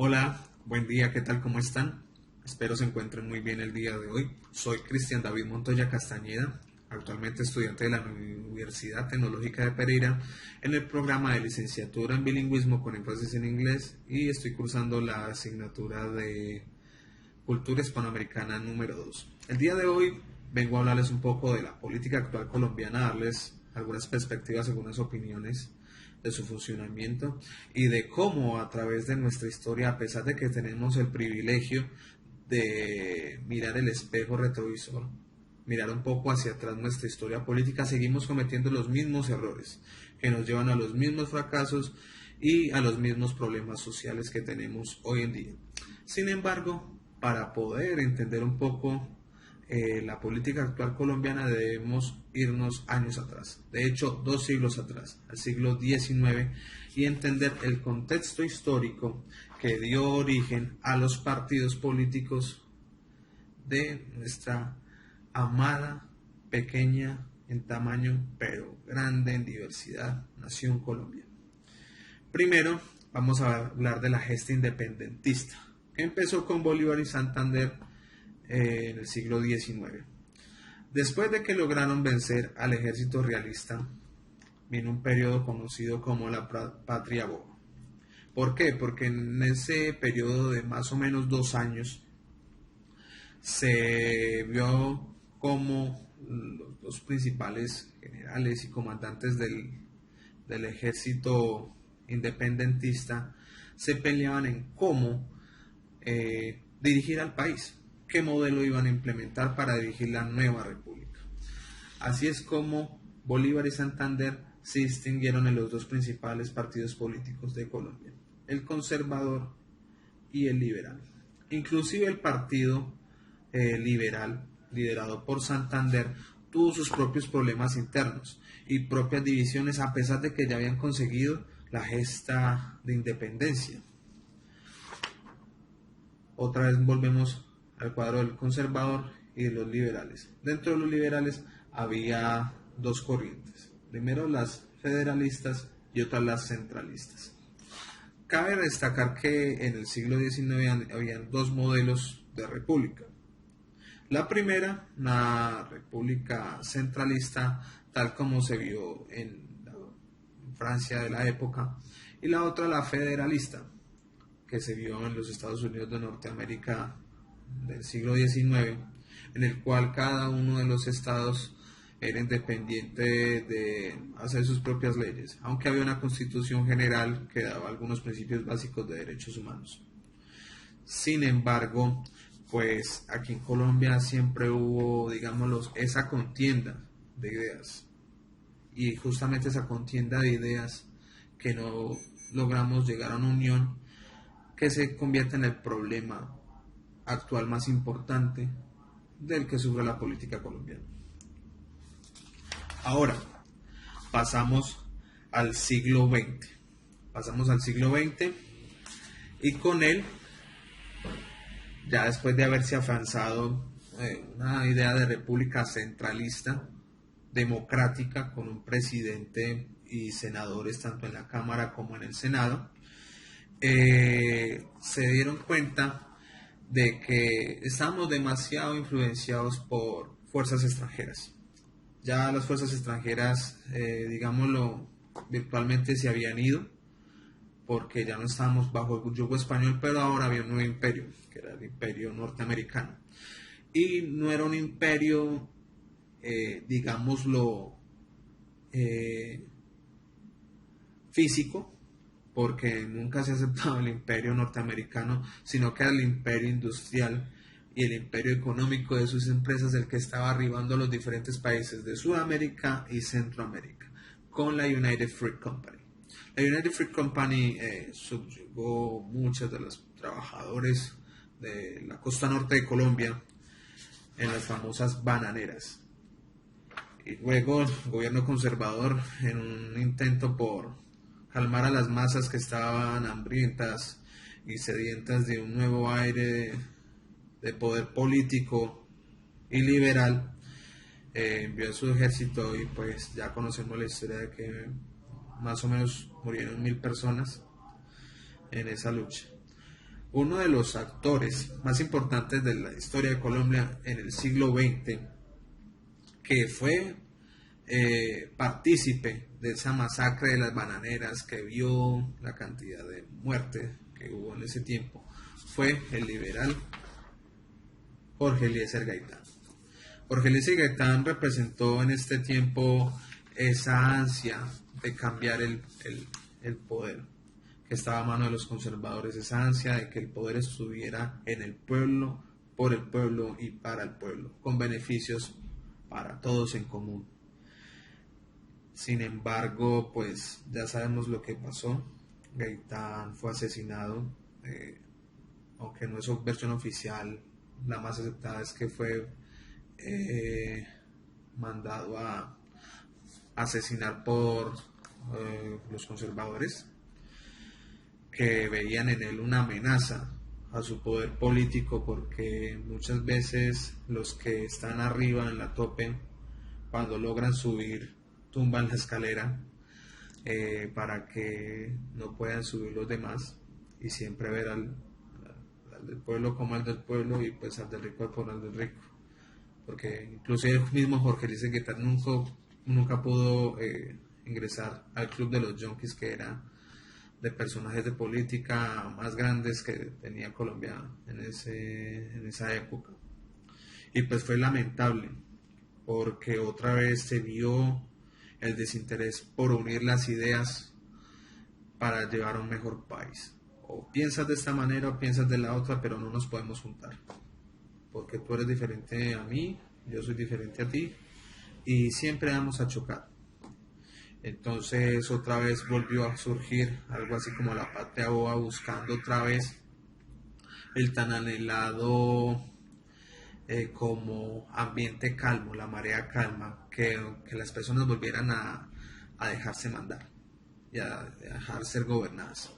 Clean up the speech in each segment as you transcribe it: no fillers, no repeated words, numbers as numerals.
Hola, buen día, ¿qué tal? ¿Cómo están? Espero se encuentren muy bien el día de hoy. Soy Cristian David Montoya Castañeda, actualmente estudiante de la Universidad Tecnológica de Pereira en el programa de licenciatura en bilingüismo con énfasis en inglés y estoy cursando la asignatura de Cultura Hispanoamericana número 2. El día de hoy vengo a hablarles un poco de la política actual colombiana, darles algunas perspectivas, algunas opiniones de su funcionamiento y de cómo a través de nuestra historia, a pesar de que tenemos el privilegio de mirar el espejo retrovisor, mirar un poco hacia atrás nuestra historia política, seguimos cometiendo los mismos errores que nos llevan a los mismos fracasos y a los mismos problemas sociales que tenemos hoy en día. Sin embargo, para poder entender un poco la política actual colombiana debemos irnos años atrás, de hecho 2 siglos atrás, al siglo XIX, y entender el contexto histórico que dio origen a los partidos políticos de nuestra amada, pequeña en tamaño, pero grande en diversidad, nación Colombia. Primero, vamos a hablar de la gesta independentista, que empezó con Bolívar y Santander en el siglo XIX. Después de que lograron vencer al ejército realista, vino un periodo conocido como la Patria Boba. ¿Por qué? Porque en ese periodo de más o menos 2 años se vio como los dos principales generales y comandantes del ejército independentista se peleaban en cómo dirigir al país, qué modelo iban a implementar para dirigir la nueva república. Así es como Bolívar y Santander se distinguieron en los dos principales partidos políticos de Colombia, el conservador y el liberal. Inclusive el partido liberal, liderado por Santander, tuvo sus propios problemas internos y propias divisiones a pesar de que ya habían conseguido la gesta de independencia. Otra vez volvemos al cuadro del conservador y de los liberales. Dentro de los liberales había dos corrientes. Primero las federalistas y otras las centralistas. Cabe destacar que en el siglo XIX habían dos modelos de república. La primera, una república centralista, tal como se vio en Francia de la época, y la otra, la federalista, que se vio en los Estados Unidos de Norteamérica del siglo XIX, en el cual cada uno de los estados era independiente de hacer sus propias leyes, aunque había una constitución general que daba algunos principios básicos de derechos humanos. Sin embargo, pues aquí en Colombia siempre hubo, digámoslo, esa contienda de ideas, y justamente esa contienda de ideas que no logramos llegar a una unión que se convierte en el problema actual más importante del que sufre la política colombiana. Ahora, pasamos al siglo XX. Pasamos al siglo XX y con él, ya después de haberse afianzado una idea de república centralista, democrática, con un presidente y senadores tanto en la Cámara como en el Senado, se dieron cuenta de que estamos demasiado influenciados por fuerzas extranjeras. Ya las fuerzas extranjeras, digámoslo, virtualmente se habían ido, porque ya no estábamos bajo el yugo español, pero ahora había un nuevo imperio, que era el imperio norteamericano. Y no era un imperio, digámoslo, físico, porque nunca se ha aceptado el imperio norteamericano, sino que era el imperio industrial y el imperio económico de sus empresas el que estaba arribando a los diferentes países de Sudamérica y Centroamérica, con la United Fruit Company. La United Fruit Company subyugó muchos de los trabajadores de la costa norte de Colombia en las famosas bananeras. Y luego el gobierno conservador, en un intento por calmar a las masas que estaban hambrientas y sedientas de un nuevo aire de poder político y liberal, envió a su ejército y pues ya conocemos la historia de que más o menos murieron 1000 personas en esa lucha. uno de los actores más importantes de la historia de Colombia en el siglo XX, que fue partícipe de esa masacre de las bananeras, que vio la cantidad de muertes que hubo en ese tiempo, fue el liberal Jorge Eliezer Gaitán. Jorge Eliezer Gaitán representó en este tiempo esa ansia de cambiar el poder que estaba a mano de los conservadores, esa ansia de que el poder estuviera en el pueblo, por el pueblo y para el pueblo, con beneficios para todos en común. Sin embargo, pues ya sabemos lo que pasó. Gaitán fue asesinado, aunque no es versión oficial, la más aceptada es que fue mandado a asesinar por los conservadores, que veían en él una amenaza a su poder político, porque muchas veces los que están arriba en la tope, cuando logran subir, tumban la escalera para que no puedan subir los demás, y siempre ver al del pueblo como al del pueblo, y pues al del rico como al del rico, porque incluso el mismo Jorge dice que nunca pudo ingresar al club de los junkies, que era de personajes de política más grandes que tenía Colombia en esa época. Y pues fue lamentable, porque otra vez se vio el desinterés por unir las ideas para llevar a un mejor país. O piensas de esta manera o piensas de la otra, pero no nos podemos juntar, porque tú eres diferente a mí, yo soy diferente a ti, y siempre vamos a chocar. Entonces otra vez volvió a surgir algo así como la patria boba, buscando otra vez el tan anhelado como ambiente calmo, la marea calma, que las personas volvieran a dejarse mandar y a dejar ser gobernadas.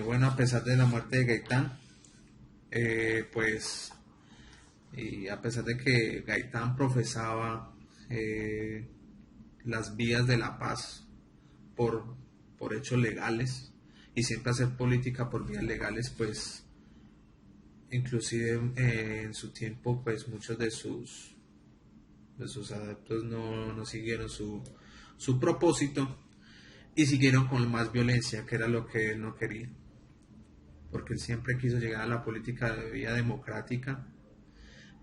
Bueno, a pesar de la muerte de Gaitán, pues, y a pesar de que Gaitán profesaba las vías de la paz por, por hechos legales, y siempre hacer política por vías legales, pues inclusive en su tiempo pues muchos de sus adeptos no siguieron su propósito, y siguieron con más violencia, que era lo que él no quería, porque él siempre quiso llegar a la política de vía democrática,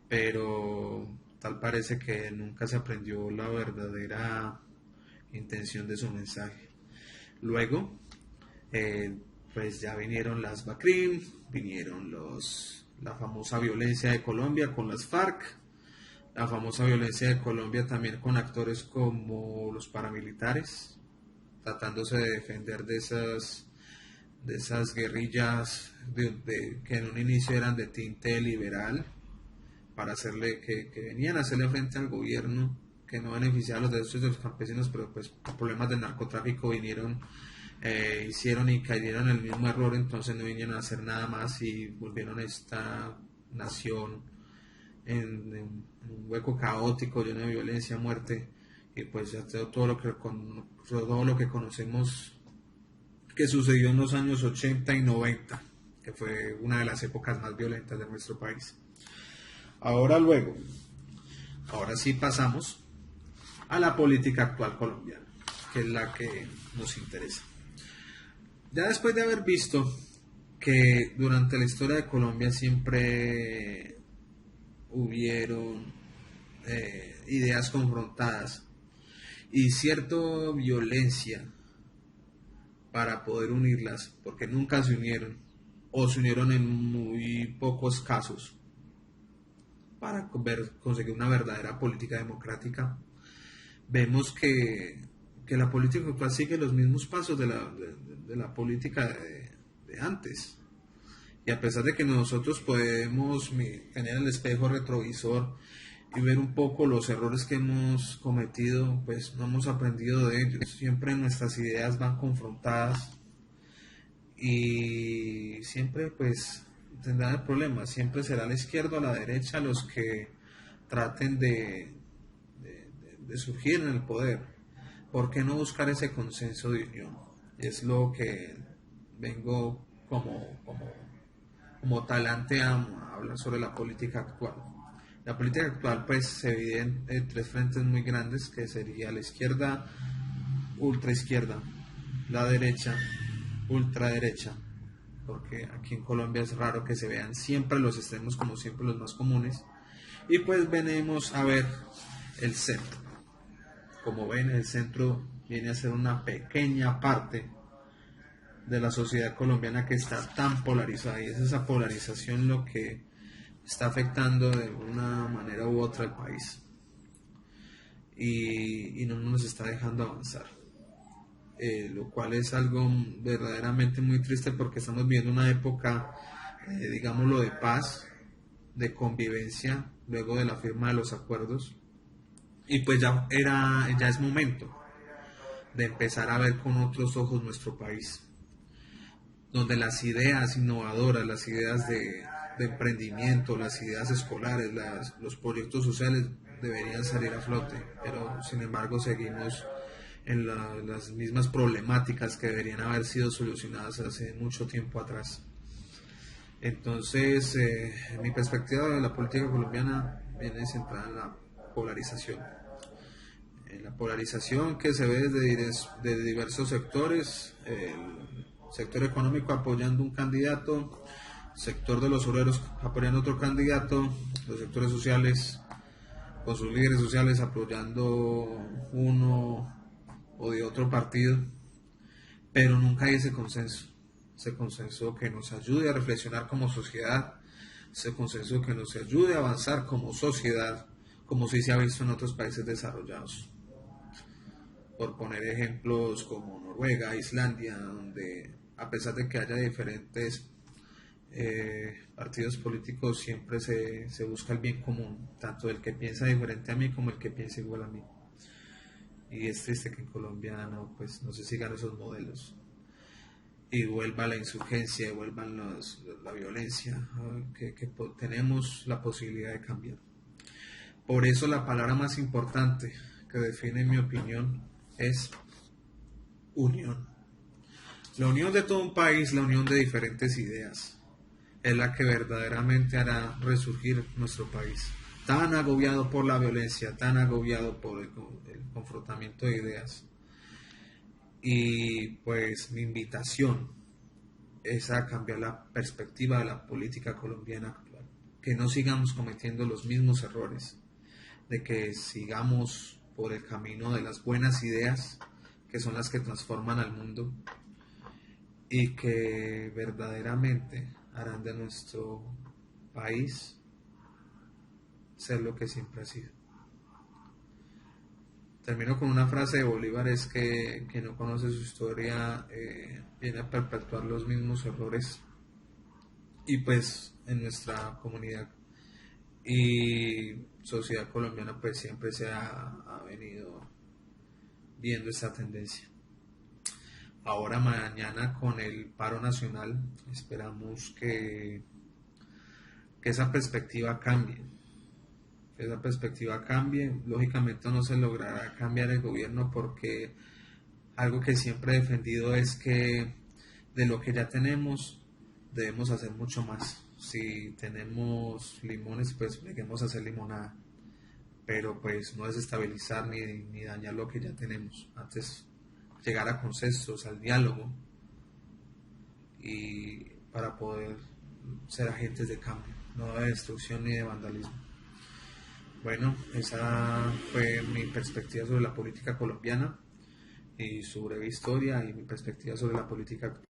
pero tal parece que nunca se aprendió la verdadera intención de su mensaje. Luego, pues ya vinieron las BACRIM, vinieron la famosa violencia de Colombia con las FARC, la famosa violencia de Colombia también con actores como los paramilitares, tratándose de defender de esas guerrillas que en un inicio eran de tinte liberal, para hacerle que venían a hacerle frente al gobierno, que no beneficiaba los derechos de los campesinos, pero pues por problemas de narcotráfico vinieron, hicieron y cayeron en el mismo error, entonces no vinieron a hacer nada más y volvieron a esta nación en un hueco caótico, lleno de violencia, muerte, y pues ya todo lo que conocemos que sucedió en los años 80 y 90, que fue una de las épocas más violentas de nuestro país. Ahora sí pasamos a la política actual colombiana, que es la que nos interesa. Ya después de haber visto que durante la historia de Colombia siempre hubieron ideas confrontadas y cierta violencia para poder unirlas, porque nunca se unieron o se unieron en muy pocos casos para conseguir una verdadera política democrática, vemos que la política actual sigue los mismos pasos de la política de antes. Y a pesar de que nosotros podemos tener el espejo retrovisor y ver un poco los errores que hemos cometido, pues no hemos aprendido de ellos. Siempre nuestras ideas van confrontadas y siempre pues tendrán el problema. Siempre será a la izquierda o a la derecha los que traten de surgir en el poder. ¿Por qué no buscar ese consenso de unión? Es lo que vengo como talante a hablar sobre la política actual. La política actual pues se divide en tres frentes muy grandes, que sería la izquierda, ultraizquierda, la derecha, ultraderecha, porque aquí en Colombia es raro que se vean siempre los extremos como siempre los más comunes. Y pues venimos a ver el centro. Como ven, el centro viene a ser una pequeña parte de la sociedad colombiana que está tan polarizada, y es esa polarización lo que está afectando de una manera u otra al país y no nos está dejando avanzar, lo cual es algo verdaderamente muy triste porque estamos viviendo una época, digámoslo, de paz, de convivencia luego de la firma de los acuerdos, y pues ya es momento de empezar a ver con otros ojos nuestro país, donde las ideas innovadoras, las ideas de emprendimiento, las ideas escolares, los proyectos sociales deberían salir a flote, pero sin embargo seguimos en las mismas problemáticas que deberían haber sido solucionadas hace mucho tiempo atrás. Entonces, mi perspectiva de la política colombiana viene centrada en la polarización. En la polarización que se ve desde diversos sectores, el sector económico apoyando un candidato, sector de los obreros apoyando otro candidato, los sectores sociales con sus líderes sociales apoyando uno o de otro partido, pero nunca hay ese consenso que nos ayude a reflexionar como sociedad, ese consenso que nos ayude a avanzar como sociedad, como sí se ha visto en otros países desarrollados. Por poner ejemplos como Noruega, Islandia, donde a pesar de que haya diferentes partidos políticos, siempre se busca el bien común, tanto el que piensa diferente a mí como el que piensa igual a mí. Y es triste que en Colombia pues, no se sigan esos modelos y vuelva la insurgencia, y vuelva la violencia, que tenemos la posibilidad de cambiar. Por eso la palabra más importante que define, en mi opinión, es unión. La unión de todo un país, la unión de diferentes ideas, es la que verdaderamente hará resurgir nuestro país, tan agobiado por la violencia, tan agobiado por el confrontamiento de ideas. Y pues mi invitación es a cambiar la perspectiva de la política colombiana actual, que no sigamos cometiendo los mismos errores, de que sigamos por el camino de las buenas ideas, que son las que transforman al mundo y que verdaderamente harán de nuestro país ser lo que siempre ha sido. Termino con una frase de Bolívar, es que quien no conoce su historia viene a perpetuar los mismos errores, y pues en nuestra comunidad y sociedad colombiana pues siempre se ha venido viendo esta tendencia. Ahora mañana con el paro nacional esperamos que esa perspectiva cambie. Esa perspectiva cambie. Lógicamente no se logrará cambiar el gobierno, porque algo que siempre he defendido es que de lo que ya tenemos debemos hacer mucho más. Si tenemos limones, pues lleguemos a hacer limonada, pero pues no desestabilizar ni dañar lo que ya tenemos. Antes llegar a consensos, al diálogo, y para poder ser agentes de cambio, no de destrucción ni de vandalismo. Bueno, esa fue mi perspectiva sobre la política colombiana y su breve historia, y mi perspectiva sobre la política actual.